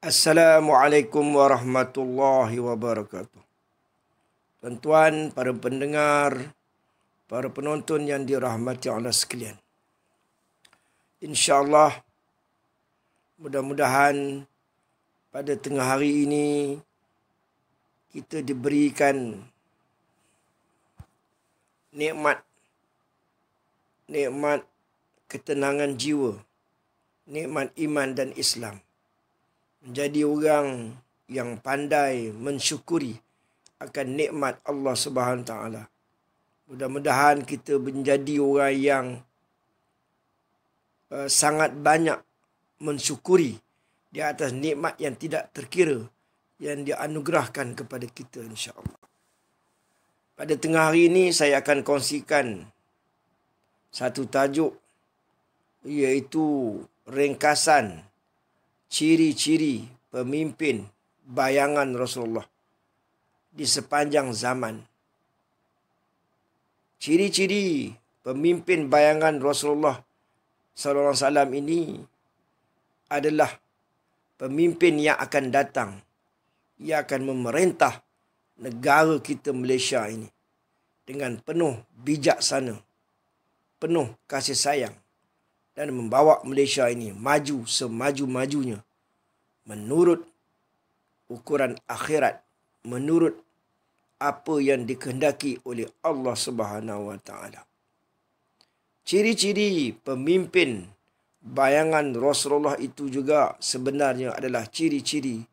Assalamualaikum warahmatullahi wabarakatuh. Tuan-tuan, para pendengar, para penonton yang dirahmati Allah sekalian. InsyaAllah, mudah-mudahan pada tengah hari ini kita diberikan nikmat ketenangan jiwa, nikmat iman dan Islam. Menjadi orang yang pandai mensyukuri akan nikmat Allah Subhanahu Taala. Mudah-mudahan kita menjadi orang yang sangat banyak mensyukuri di atas nikmat yang tidak terkira yang dianugerahkan kepada kita, insya-Allah. Pada tengah hari ini saya akan kongsikan satu tajuk, iaitu ringkasan ciri-ciri pemimpin bayangan Rasulullah di sepanjang zaman. Ciri-ciri pemimpin bayangan Rasulullah sallallahu alaihi wasallam ini adalah pemimpin yang akan datang. Ia akan memerintah negara kita Malaysia ini dengan penuh bijaksana, penuh kasih sayang, dan membawa Malaysia ini maju semaju-majunya menurut ukuran akhirat, menurut apa yang dikehendaki oleh Allah Subhanahu wa taala. Ciri-ciri pemimpin bayangan Rasulullah itu juga sebenarnya adalah ciri-ciri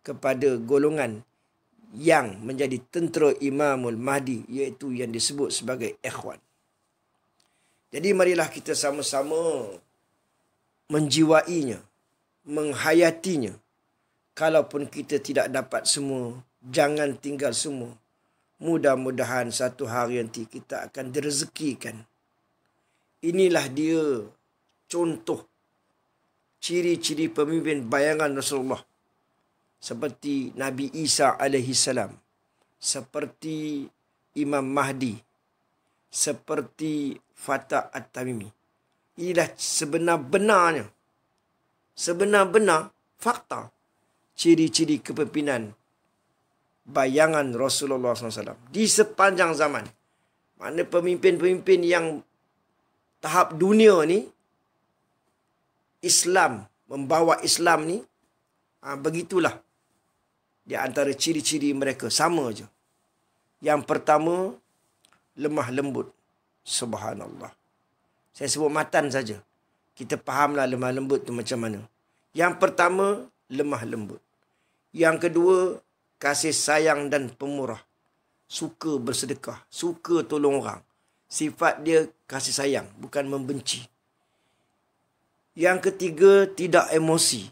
kepada golongan yang menjadi tentera Imamul Mahdi, iaitu yang disebut sebagai ikhwan. Jadi marilah kita sama-sama menjiwainya, menghayatinya. Kalaupun kita tidak dapat semua, jangan tinggal semua. Mudah-mudahan satu hari nanti kita akan direzekikan. Inilah dia contoh ciri-ciri pemimpin bayangan Rasulullah. Seperti Nabi Isa AS, seperti Imam Mahdi, seperti Fatah At-Tamimi. Inilah sebenar-benarnya fakta ciri-ciri kepimpinan bayangan Rasulullah SAW di sepanjang zaman. Mana pemimpin-pemimpin yang tahap dunia ni, Islam, membawa Islam ni, begitulah di antara ciri-ciri mereka, sama je. Yang pertama, lemah lembut. Subhanallah. Saya sebut matan saja. Kita fahamlah lemah lembut tu macam mana. Yang pertama, lemah lembut. Yang kedua, kasih sayang dan pemurah. Suka bersedekah, suka tolong orang. Sifat dia kasih sayang, bukan membenci. Yang ketiga, tidak emosi.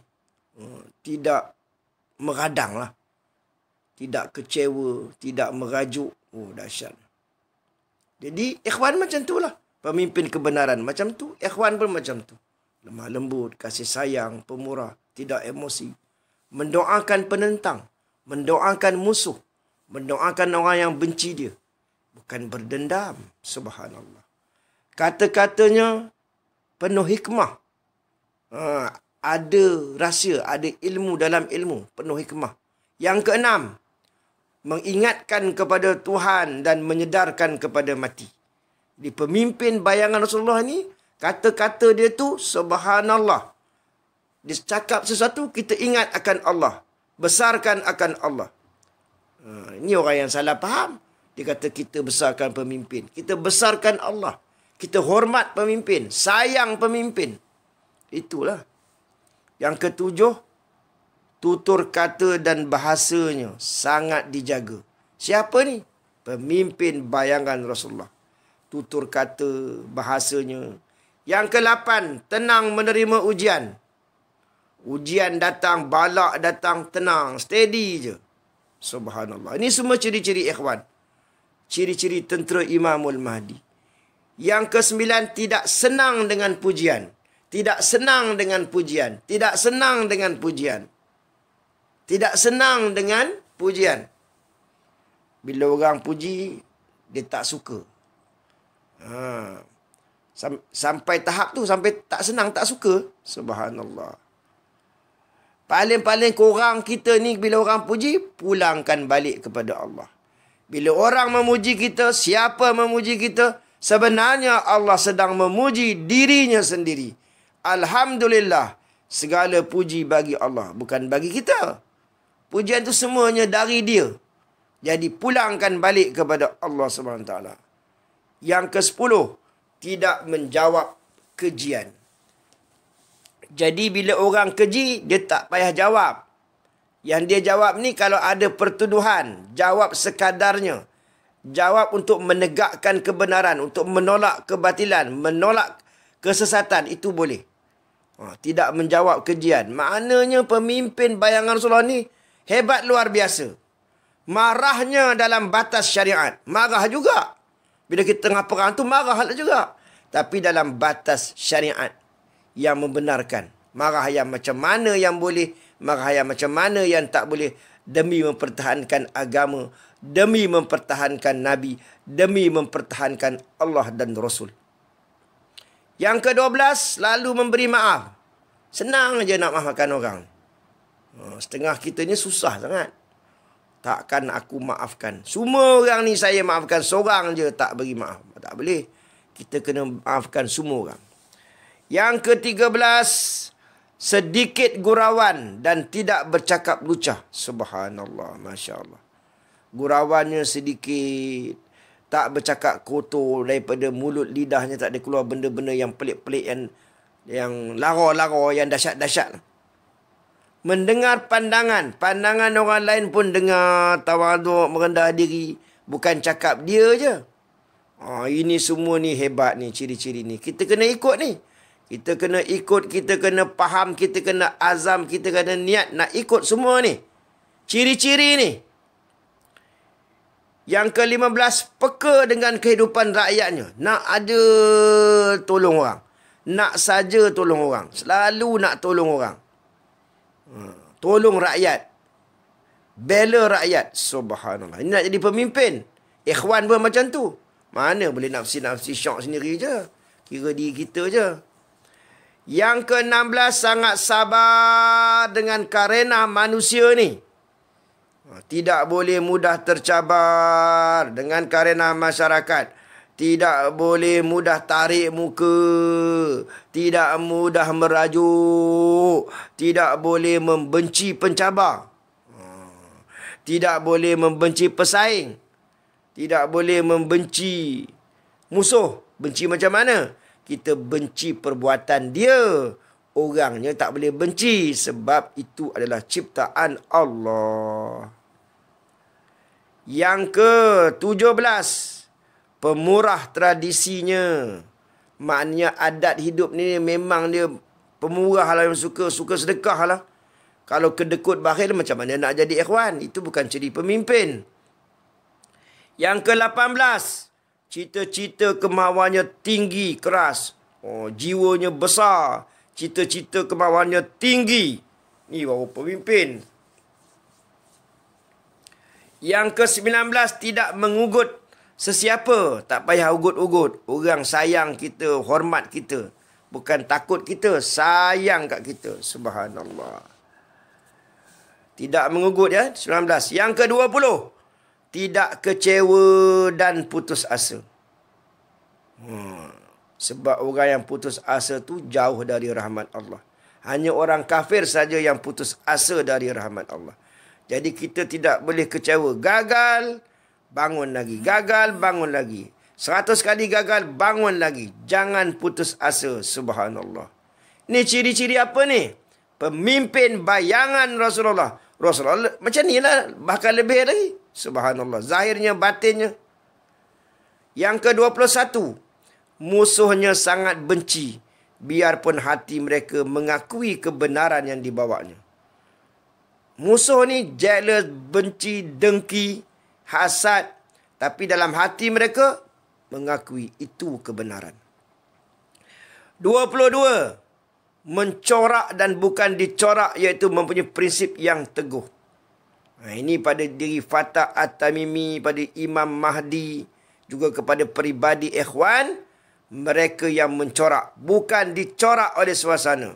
Tidak meradang lah. Tidak kecewa, tidak merajuk. Oh, dahsyat. Jadi, ikhwan macam tu lah. Pemimpin kebenaran macam tu, ikhwan pun macam tu. Lemah lembut, kasih sayang, pemurah, tidak emosi. Mendoakan penentang, mendoakan musuh, mendoakan orang yang benci dia. Bukan berdendam. Subhanallah. Kata-katanya penuh hikmah. Ada rahsia, ada ilmu dalam ilmu, penuh hikmah. Yang keenam, mengingatkan kepada Tuhan dan menyedarkan kepada mati. Di pemimpin bayangan Rasulullah ni, kata-kata dia tu subhanallah. Dia cakap sesuatu, kita ingat akan Allah. Besarkan akan Allah. Ini orang yang salah faham. Dia kata kita besarkan pemimpin. Kita besarkan Allah. Kita hormat pemimpin. Sayang pemimpin. Itulah. Yang ketujuh, tutur kata dan bahasanya sangat dijaga. Siapa ni? Pemimpin bayangan Rasulullah. Tutur kata, bahasanya. Yang ke-8, tenang menerima ujian. Ujian datang, balak datang, tenang, steady je. Subhanallah. Ini semua ciri-ciri ikhwan. Ciri-ciri tentera Imamul Mahdi. Yang ke-9, tidak senang dengan pujian. Tidak senang dengan pujian. Tidak senang dengan pujian. Tidak senang dengan pujian. Bila orang puji, dia tak suka. Sampai tahap tu, sampai tak senang, tak suka. Subhanallah. Paling-paling korang kita ni bila orang puji, pulangkan balik kepada Allah. Bila orang memuji kita, siapa memuji kita, sebenarnya Allah sedang memuji dirinya sendiri. Alhamdulillah, segala puji bagi Allah, bukan bagi kita. Pujian tu semuanya dari dia. Jadi pulangkan balik kepada Allah SWT. Yang ke-10, tidak menjawab kejian. Jadi bila orang keji, dia tak payah jawab. Yang dia jawab ni kalau ada pertuduhan, jawab sekadarnya. Jawab untuk menegakkan kebenaran, untuk menolak kebatilan, menolak kesesatan, itu boleh. Tidak menjawab kejian. Maknanya pemimpin bayangan Rasulullah ni hebat luar biasa. Marahnya dalam batas syariat. Marah juga. Bila kita tengah perang tu marah juga. Tapi dalam batas syariat yang membenarkan. Marah yang macam mana yang boleh, marah yang macam mana yang tak boleh, demi mempertahankan agama, demi mempertahankan Nabi, demi mempertahankan Allah dan Rasul. Yang ke-12, lalu memberi maaf. Senang je nak maafkan orang. Setengah kita ni susah sangat. Takkan aku maafkan. Semua orang ni saya maafkan, seorang je tak beri maaf. Tak boleh. Kita kena maafkan semua orang. Yang ke-13, sedikit gurauan dan tidak bercakap lucah. Subhanallah, Masya Allah. Gurauannya sedikit. Tak bercakap kotor daripada mulut lidahnya, tak ada keluar benda-benda yang pelik-pelik, yang lara-lara, yang dahsyat-dahsyat. Mendengar pandangan. Pandangan orang lain pun dengar, tawaduk, merendah diri. Bukan cakap dia je. Ini semua ni hebat ni, ciri-ciri ni. Kita kena ikut ni. Kita kena ikut, kita kena faham, kita kena azam, kita kena niat nak ikut semua ni. Ciri-ciri ni. Yang ke-15, peka dengan kehidupan rakyatnya. Nak ada tolong orang. Nak saja tolong orang. Selalu nak tolong orang. Tolong rakyat. Bela rakyat. Subhanallah. Ini nak jadi pemimpin. Ikhwan pun macam tu. Mana boleh nafsi-nafsi syok sendiri je. Kira diri kita je. Yang ke-16, sangat sabar dengan karena manusia ni. Tidak boleh mudah tercabar dengan karena masyarakat. Tidak boleh mudah tarik muka. Tidak mudah merajuk. Tidak boleh membenci pencabar. Tidak boleh membenci pesaing. Tidak boleh membenci musuh. Benci macam mana? Kita benci perbuatan dia. Orangnya tak boleh benci. Sebab itu adalah ciptaan Allah. Yang ke-17, pemurah tradisinya. Maknanya adat hidup ni memang dia pemurah lah, yang suka sedekah lah. Kalau kedekut bakhil, macam mana nak jadi ikhwan? Itu bukan ciri pemimpin. Yang ke-18, cita-cita kemahuannya tinggi, keras. Jiwanya besar. Cita-cita kemahuannya tinggi. Ni baru pemimpin. Yang ke-19, tidak mengugut sesiapa. Tak payah ugut-ugut. Orang sayang kita, hormat kita. Bukan takut kita, sayang kat kita. Subhanallah. Tidak mengugut ya. 19. Yang ke-20, tidak kecewa dan putus asa. Sebab orang yang putus asa tu jauh dari rahmat Allah. Hanya orang kafir saja yang putus asa dari rahmat Allah. Jadi kita tidak boleh kecewa. Gagal, bangun lagi. Gagal, bangun lagi. 100 kali gagal, bangun lagi. Jangan putus asa. Subhanallah. Ini ciri-ciri apa ni? Pemimpin bayangan Rasulullah. Rasulullah macam ni lah. Bahkan lebih lagi. Subhanallah. Zahirnya, batinnya. Yang ke-21. Musuhnya sangat benci. Biarpun hati mereka mengakui kebenaran yang dibawanya. Musuh ni jealous, benci, dengki, hasad. Tapi dalam hati mereka mengakui itu kebenaran. 22. Mencorak dan bukan dicorak, iaitu mempunyai prinsip yang teguh. Ini pada diri Fatah At-Tamimi, pada Imam Mahdi, juga kepada peribadi ikhwan. Mereka yang mencorak, bukan dicorak oleh suasana.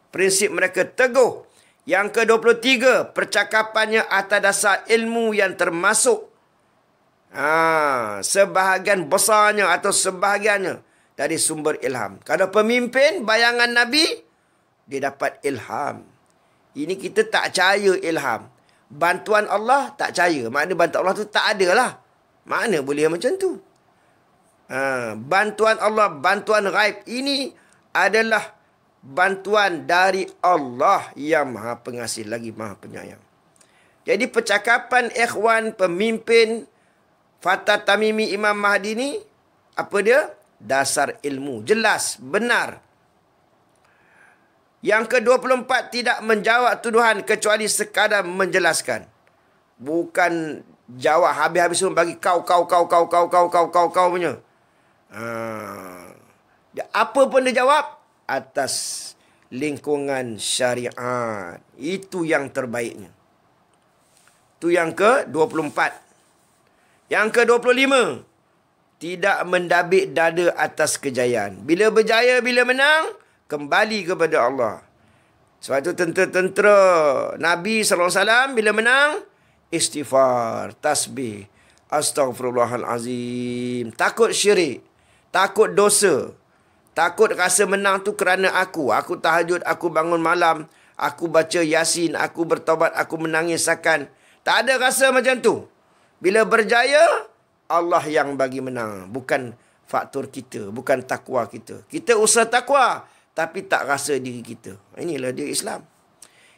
Prinsip mereka teguh. Yang ke-23, percakapannya atas dasar ilmu yang termasuk sebahagian besarnya atau sebahagiannya dari sumber ilham. Kalau pemimpin, bayangan Nabi, dia dapat ilham. Ini kita tak percaya ilham. Bantuan Allah tak percaya. Maknanya bantuan Allah tu tak ada lah. Mana boleh macam tu? Bantuan Allah, bantuan ghaib. Ini adalah bantuan dari Allah yang maha pengasih lagi maha penyayang. Jadi percakapan ikhwan, pemimpin, Fatah Tamimi Imam Mahdi ni, apa dia? Dasar ilmu. Jelas, benar. Yang ke-24, tidak menjawab tuduhan kecuali sekadar menjelaskan. Bukan jawab habis-habis semua bagi kau punya. Apa pun dia jawab atas lingkungan syariat. Itu yang terbaiknya. Itu yang ke-24. Yang ke-25, tidak mendabik dada atas kejayaan. Bila berjaya, bila menang, kembali kepada Allah. Sebab itu tentera-tentera Nabi SAW bila menang, istighfar, tasbih, astaghfirullahalazim. Takut syirik, takut dosa, takut rasa menang tu kerana aku. Aku tahajud, aku bangun malam, aku baca Yasin, aku bertaubat, aku menangis akan. Tak ada rasa macam tu. Bila berjaya, Allah yang bagi menang. Bukan faktor kita, bukan takwa kita. Kita usaha takwa, tapi tak rasa diri kita. Inilah dia Islam.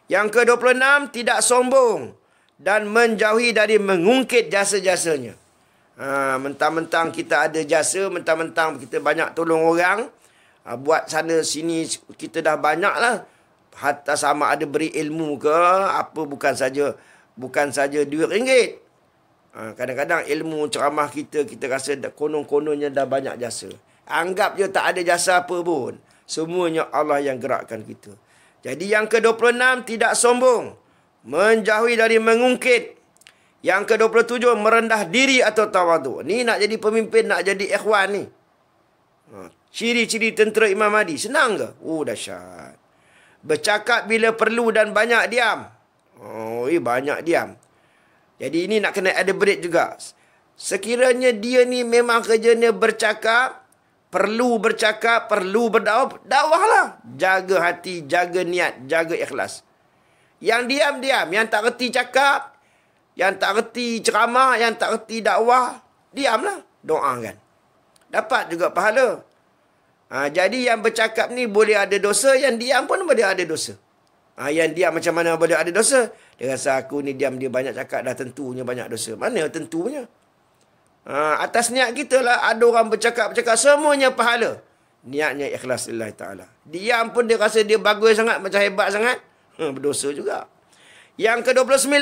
Yang ke-26, tidak sombong dan menjauhi dari mengungkit jasa-jasanya. Mentang-mentang kita ada jasa, mentang-mentang kita banyak tolong orang, buat sana sini kita dah banyak lah. Hatta sama ada beri ilmu ke apa, bukan saja RM2. Kadang-kadang ilmu ceramah kita rasa konon-kononnya dah banyak jasa. Anggap je tak ada jasa apa pun. Semuanya Allah yang gerakkan kita. Jadi yang ke-26, tidak sombong, menjauhi dari mengungkit. Yang ke-27, merendah diri atau tawaduk. Ni nak jadi pemimpin, nak jadi ikhwan ni. Ciri-ciri tentera Imam Mahdi. Senang ke? Dahsyat. Bercakap bila perlu dan banyak diam. Banyak diam. Jadi ini nak kena ada break juga. Sekiranya dia ni memang kerjanya bercakap, perlu berdakwah, dakwahlah. Jaga hati, jaga niat, jaga ikhlas. Yang diam-diam, yang tak reti cakap, yang tak reti ceramah, yang tak reti dakwah, diamlah, doakan. Dapat juga pahala. Jadi yang bercakap ni boleh ada dosa, yang diam pun boleh ada dosa. Yang diam macam mana boleh ada dosa? Dia rasa aku ni diam, dia banyak cakap, dah tentunya banyak dosa. Mana tentunya? Atas niat kita lah, ada orang bercakap-bercakap, semuanya pahala. Niatnya ikhlas lillahi ta'ala. Diam pun dia rasa dia bagus sangat, macam hebat sangat, berdosa juga. Yang ke-29,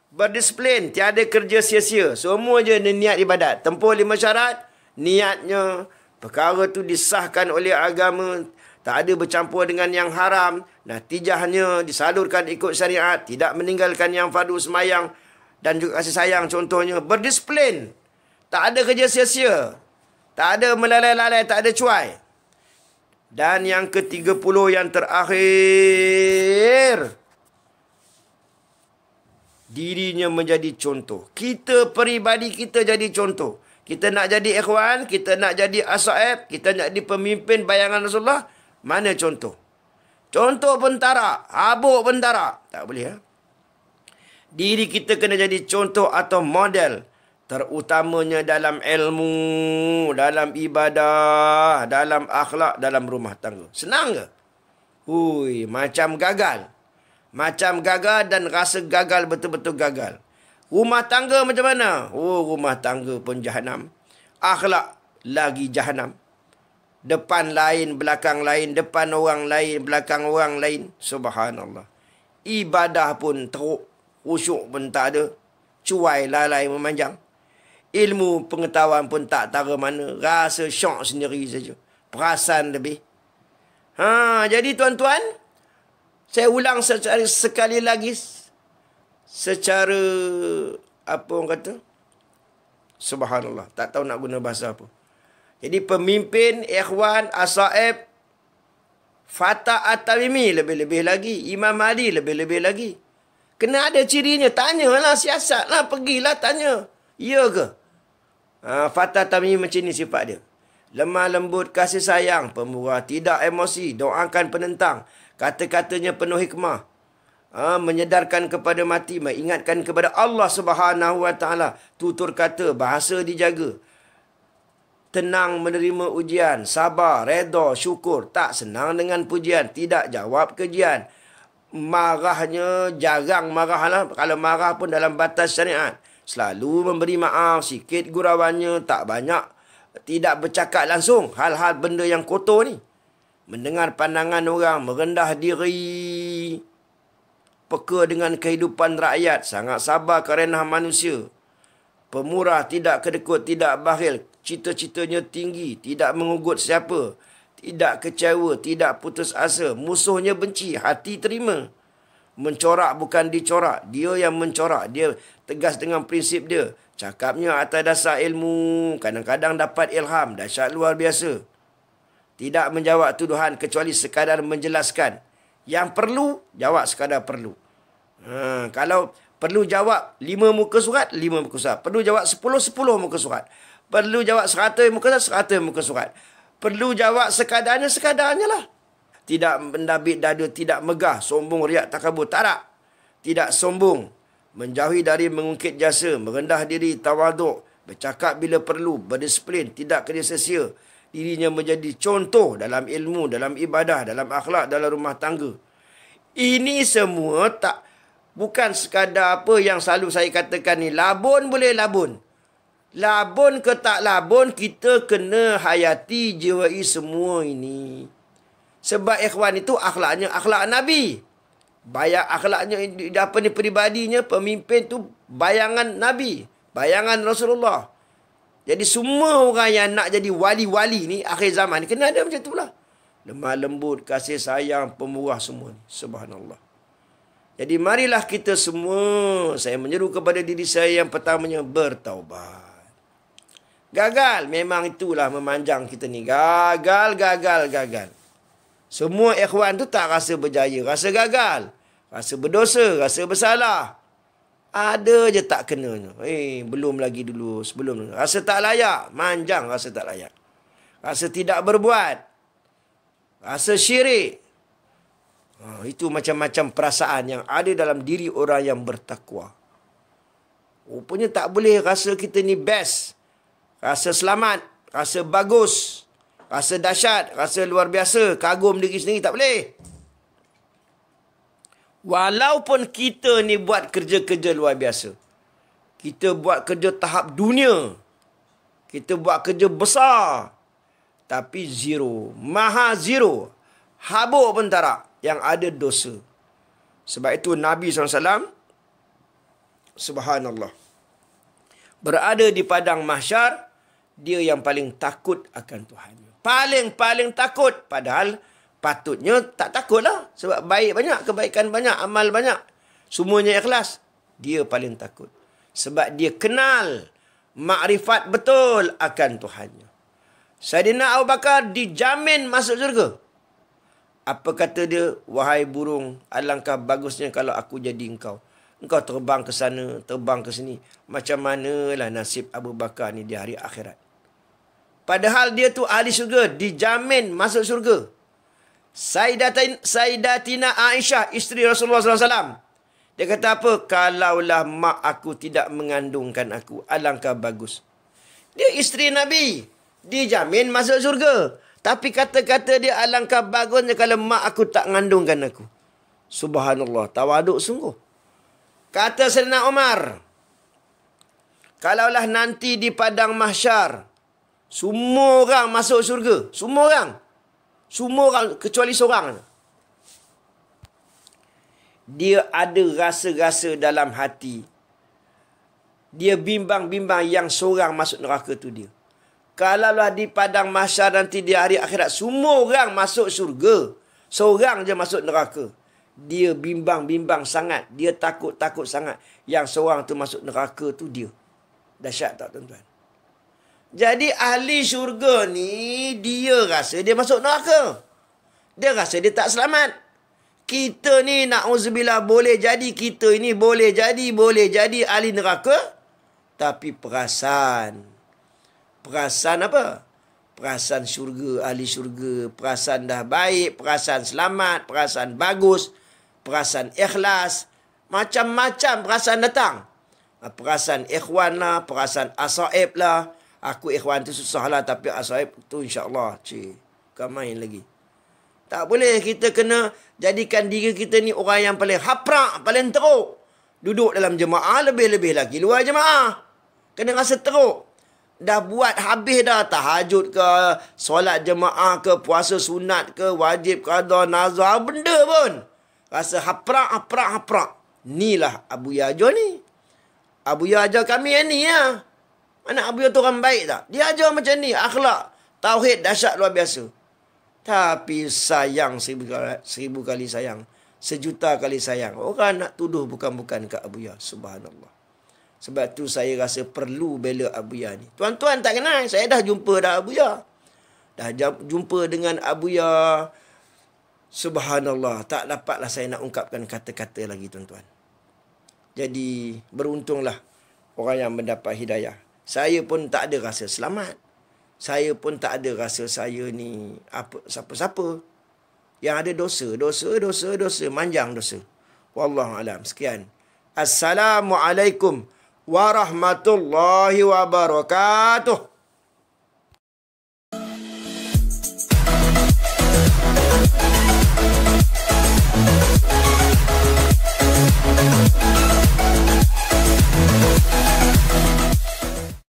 berdisiplin, tiada kerja sia-sia. Semua je niat ibadat. Tempuh 5 syarat, niatnya, perkara tu disahkan oleh agama, tak ada bercampur dengan yang haram, natijahnya disalurkan ikut syariat, tidak meninggalkan yang fardu semayang, dan juga kasih sayang contohnya. Berdisiplin. Tak ada kerja sia-sia. Tak ada melalai-lalai, tak ada cuai. Dan yang ke-30 yang terakhir, dirinya menjadi contoh. Kita, peribadi kita jadi contoh. Kita nak jadi ikhwan, kita nak jadi ashaib, kita nak jadi pemimpin bayangan Rasulullah. Mana contoh? Contoh pun tak ada. Habuk pun tak ada. Tak boleh. Diri kita kena jadi contoh atau model. Terutamanya dalam ilmu, dalam ibadah, dalam akhlak, dalam rumah tangga. Senang ke? Macam gagal. Macam gagal dan rasa gagal, betul-betul gagal. Rumah tangga macam mana? Rumah tangga pun jahanam. Akhlak lagi jahanam. Depan lain, belakang lain. Depan orang lain, belakang orang lain. Subhanallah. Ibadah pun teruk. Khusyuk pun tak ada. Cuai, lalai, memanjang. Ilmu pengetahuan pun tak tahu mana. Rasa syok sendiri saja. Perasan lebih. Jadi tuan-tuan, saya ulang sekali lagi. Secara, apa orang kata? Subhanallah. Tak tahu nak guna bahasa apa. Jadi pemimpin, ikhwan, ashaib, Fatah At-Tamimi lebih-lebih lagi. Imam Mahdi lebih-lebih lagi. Kena ada cirinya. Tanyalah, siasatlah, pergilah tanya. Ya ke? Fatah At-Tamimi macam ni sifat dia. Lemah lembut, kasih sayang, pemurah, tidak emosi, doakan penentang. Kata-katanya penuh hikmah. Menyedarkan kepada mati, mengingatkan kepada Allah Subhanahu Wa Taala. Tutur kata, bahasa dijaga. Tenang menerima ujian, sabar, redha, syukur. Tak senang dengan pujian, tidak jawab kejian. Marahnya jarang marahlah. Kalau marah pun dalam batas syariat. Selalu memberi maaf, sikit gurauannya, tak banyak. Tidak bercakap langsung hal-hal benda yang kotor ni. Mendengar pandangan orang, merendah diri. Peka dengan kehidupan rakyat, sangat sabar kerana manusia. Pemurah, tidak kedekut, tidak bakhil. Cita-citanya tinggi, tidak mengugut siapa. Tidak kecewa, tidak putus asa. Musuhnya benci, hati terima. Mencorak bukan dicorak. Dia yang mencorak. Dia tegas dengan prinsip dia. Cakapnya atas dasar ilmu. Kadang-kadang dapat ilham. Dahsyat luar biasa. Tidak menjawab tuduhan kecuali sekadar menjelaskan. Yang perlu, jawab sekadar perlu. Kalau perlu jawab 5 muka surat, 5 muka surat. Perlu jawab 10 muka surat. Perlu jawab 100 muka surat, 100 muka surat. Perlu jawab sekadarnya lah. Tidak mendabit dada, tidak megah, sombong, riak, takabur. Tak ada. Tidak sombong. Menjauhi dari mengungkit jasa, merendah diri, tawaduk. Bercakap bila perlu, berdisiplin, tidak kesia-sia. Dirinya menjadi contoh dalam ilmu, dalam ibadah, dalam akhlak, dalam rumah tangga. Ini semua bukan sekadar apa yang selalu saya katakan ni. Labun boleh labun. Labun ke tak labun, kita kena hayati, jiwai semua ini. Sebab ikhwan itu akhlaknya akhlak Nabi. Bayang akhlaknya, apa ni, peribadinya, pemimpin tu bayangan Nabi. Bayangan Rasulullah. Jadi semua orang yang nak jadi wali-wali ni, akhir zaman ni, kena ada macam itulah. Lemah lembut, kasih sayang, pemurah semua ni. Subhanallah. Jadi marilah kita semua, saya menyeru kepada diri saya yang pertamanya, bertaubat. Gagal, memang itulah memanjang kita ni. Gagal. Semua ikhwan tu tak rasa berjaya, rasa gagal. Rasa berdosa, rasa bersalah. Ada je tak kenanya. Belum lagi dulu, sebelum. Rasa tak layak, manjang rasa tak layak. Rasa tidak berbuat. Rasa syirik. Itu macam-macam perasaan yang ada dalam diri orang yang bertakwa. Rupanya tak boleh rasa kita ni best. Rasa selamat, rasa bagus, rasa dahsyat, rasa luar biasa, kagum diri sendiri, tak boleh. Walaupun kita ni buat kerja-kerja luar biasa. Kita buat kerja tahap dunia. Kita buat kerja besar. Tapi zero. Maha zero. Habuk pun tak ada. Yang ada dosa. Sebab itu Nabi SAW, subhanallah, berada di padang mahsyar, dia yang paling takut akan Tuhannya. Paling takut. Padahal patutnya tak takutlah. Sebab baik banyak, kebaikan banyak, amal banyak. Semuanya ikhlas. Dia paling takut. Sebab dia kenal makrifat betul akan Tuhannya. Saidina Abu Bakar dijamin masuk syurga. Apa kata dia? Wahai burung, alangkah bagusnya kalau aku jadi engkau. Engkau terbang ke sana, terbang ke sini. Macam manalah nasib Abu Bakar ni di hari akhirat. Padahal dia tu ahli syurga, dijamin masuk syurga. Sayyidatina Aisyah, isteri Rasulullah SAW. Dia kata apa? Kalaulah mak aku tidak mengandungkan aku, alangkah bagus. Dia isteri Nabi, dijamin masuk syurga. Tapi kata-kata dia, alangkah bagusnya kalau mak aku tak mengandungkan aku. Subhanallah, tawaduk sungguh. Kata Sayyidina Umar, kalaulah nanti di padang mahsyar, semua orang masuk syurga. Semua orang kecuali seorang. Dia ada rasa-rasa dalam hati. Dia bimbang-bimbang yang seorang masuk neraka tu dia. Kalaulah di padang mahsyar nanti di hari akhirat, semua orang masuk syurga, seorang je masuk neraka. Dia bimbang-bimbang sangat. Dia takut-takut sangat. Yang seorang tu masuk neraka tu dia. Dahsyat tak tuan-tuan? Jadi ahli syurga ni, dia rasa dia masuk neraka. Dia rasa dia tak selamat. Kita ni na'udzubillah boleh jadi kita ini boleh jadi ahli neraka. Tapi perasan apa? Perasan syurga, ahli syurga. Perasan dah baik, perasan selamat, perasan bagus, perasan ikhlas. Macam-macam perasan datang. Perasan ikhwan lah, perasan asaib lah. Aku ikhwan tu susah lah, tapi asaib tu insyaAllah. Bukan main lagi. Tak boleh, kita kena jadikan diri kita ni orang yang paling haprak, paling teruk. Duduk dalam jemaah, lebih-lebih lagi luar jemaah. Kena rasa teruk. Dah buat habis dah, tahajud ke, solat jemaah ke, puasa sunat ke, wajib qada, nazar, benda pun. Rasa haprak. Inilah Abu Yajo ni. Abu Yajo kami yang ni ya. Mana Abu Yajo tu orang baik tak? Dia ajar macam ni, akhlak, tauhid dahsyat luar biasa. Tapi sayang 1000 kali sayang. 1,000,000 kali sayang. Orang nak tuduh bukan-bukan kat Abu Ya. Subhanallah. Sebab tu saya rasa perlu bela Abu Ya ni. Tuan-tuan tak kenal. Saya dah jumpa dah Abu Ya. Dah jumpa dengan Abu Ya. Subhanallah. Tak dapatlah saya nak ungkapkan kata-kata lagi tuan-tuan. Jadi beruntunglah orang yang mendapat hidayah. Saya pun tak ada rasa selamat. Saya pun tak ada rasa saya ni siapa-siapa. Yang ada dosa. Manjang dosa. Wallahualam. Sekian. Assalamualaikum warahmatullahi wabarakatuh.